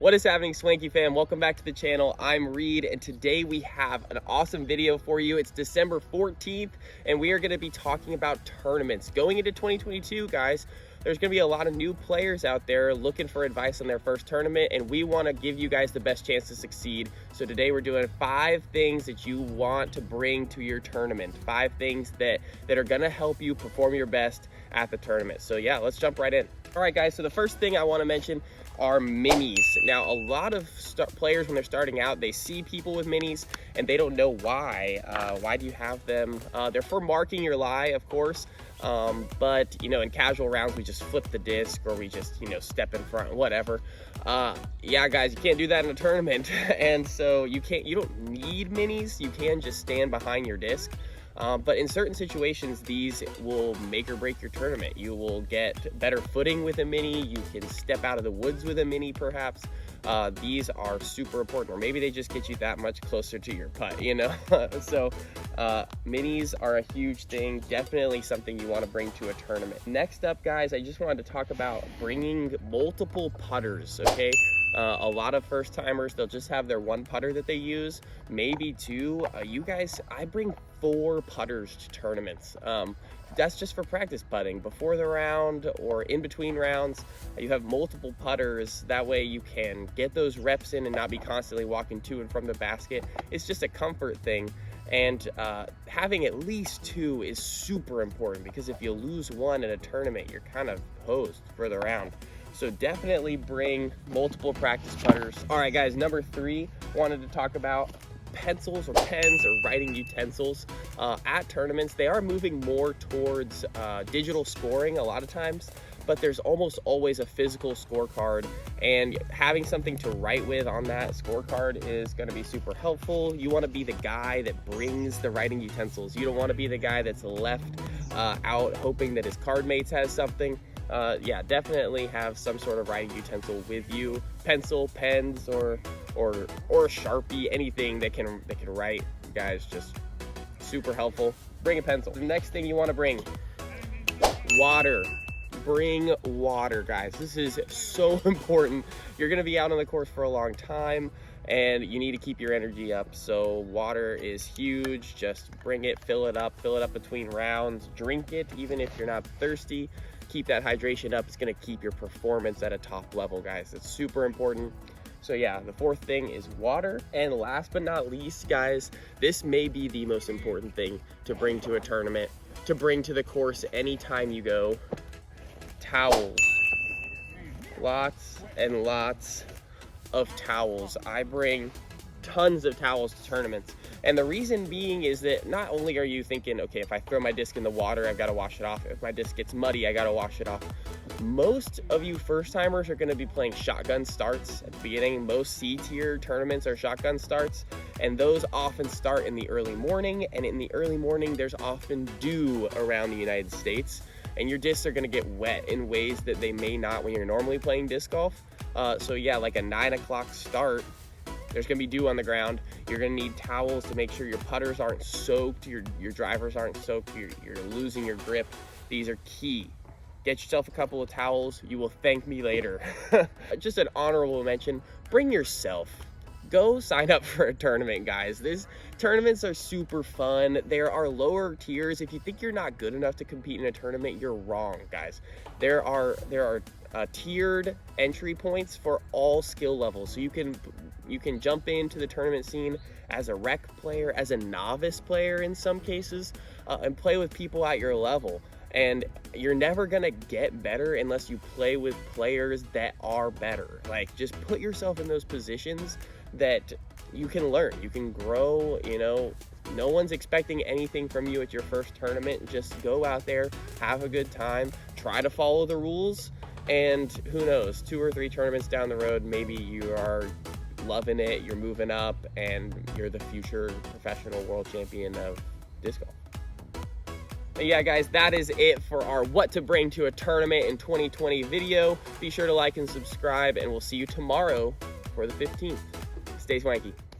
What is happening, Swanky fam? Welcome back to the channel. I'm Reed, and today we have an awesome video for you. It's December 14th, and we are going to be talking about tournaments. Going into 2022, guys, there's going to be a lot of new players out there looking for advice on their first tournament, and we want to give you guys the best chance to succeed. So today we're doing 5 things that you want to bring to your tournament. 5 things that are going to help you perform your best at the tournament. So yeah, let's jump right in. All right, guys, so the first thing I want to mention are minis. Now, a lot of players, when they're starting out, they see people with minis and they don't know why. Why do you have them? They're for marking your lie, of course. But you know, in casual rounds, we just flip the disc or we just, you know, step in front, whatever. Yeah, guys, you can't do that in a tournament. And so you don't need minis. You can just stand behind your disc. But in certain situations, these will make or break your tournament. You will get better footing with a mini. You can step out of the woods with a mini, perhaps. These are super important, or maybe they just get you that much closer to your putt, you know? So minis are a huge thing. Definitely something you want to bring to a tournament. Next up, guys, I just wanted to talk about bringing multiple putters, okay? A lot of first timers, they'll just have their one putter that they use, maybe 2. You guys, I bring 4 putters to tournaments. That's just for practice putting before the round or in between rounds. You have multiple putters, that way you can get those reps in and not be constantly walking to and from the basket. It's just a comfort thing. And having at least 2 is super important, because if you lose one at a tournament, you're kind of hosed for the round. So definitely bring multiple practice putters. All right, guys, number 3, wanted to talk about pencils or pens or writing utensils. At tournaments, they are moving more towards digital scoring a lot of times, but there's almost always a physical scorecard, and having something to write with on that scorecard is going to be super helpful. You want to be the guy that brings the writing utensils. You don't want to be the guy that's left out hoping that his card mates has something. Yeah, definitely have some sort of writing utensil with you. Pencil, pens, or a Sharpie, anything that can write, guys, just super helpful. Bring a pencil. The next thing you want to bring, water. Bring water, guys. This is so important. You're going to be out on the course for a long time, and you need to keep your energy up. So water is huge. Just bring it, fill it up between rounds. Drink it even if you're not thirsty. Keep that hydration up. It's going to keep your performance at a top level, guys. It's super important. So yeah, the 4th thing is water. And last but not least, guys, this may be the most important thing to bring to a tournament, to bring to the course anytime you go: towels. Lots and lots of towels. I bring tons of towels to tournaments. And the reason being is that not only are you thinking, okay, if I throw my disc in the water, I've got to wash it off. If my disc gets muddy, I got to wash it off. Most of you first timers are going to be playing shotgun starts at the beginning. Most C-tier tournaments are shotgun starts, and those often start in the early morning. And in the early morning, there's often dew around the United States, and your discs are going to get wet in ways that they may not when you're normally playing disc golf. So yeah, like a 9 o'clock start, there's going to be dew on the ground. You're going to need towels to make sure your putters aren't soaked, your drivers aren't soaked, you're losing your grip. These are key. Get yourself a couple of towels. You will thank me later. Just an honorable mention, bring yourself. Go sign up for a tournament, guys. These tournaments are super fun. There are lower tiers. If you think you're not good enough to compete in a tournament, you're wrong, guys. There are tiered entry points for all skill levels. So you can jump into the tournament scene as a rec player, as a novice player in some cases, and play with people at your level. And you're never gonna get better unless you play with players that are better. Like, just put yourself in those positions that you can learn, you can grow. You know, no one's expecting anything from you at your first tournament. Just go out there, have a good time, try to follow the rules, and who knows, 2 or 3 tournaments down the road, maybe you are loving it, you're moving up, and you're the future professional world champion of disc golf. But yeah, guys, that is it for our what to bring to a tournament in 2020 video. Be sure to like and subscribe, and we'll see you tomorrow for the 15th. Stay swanky.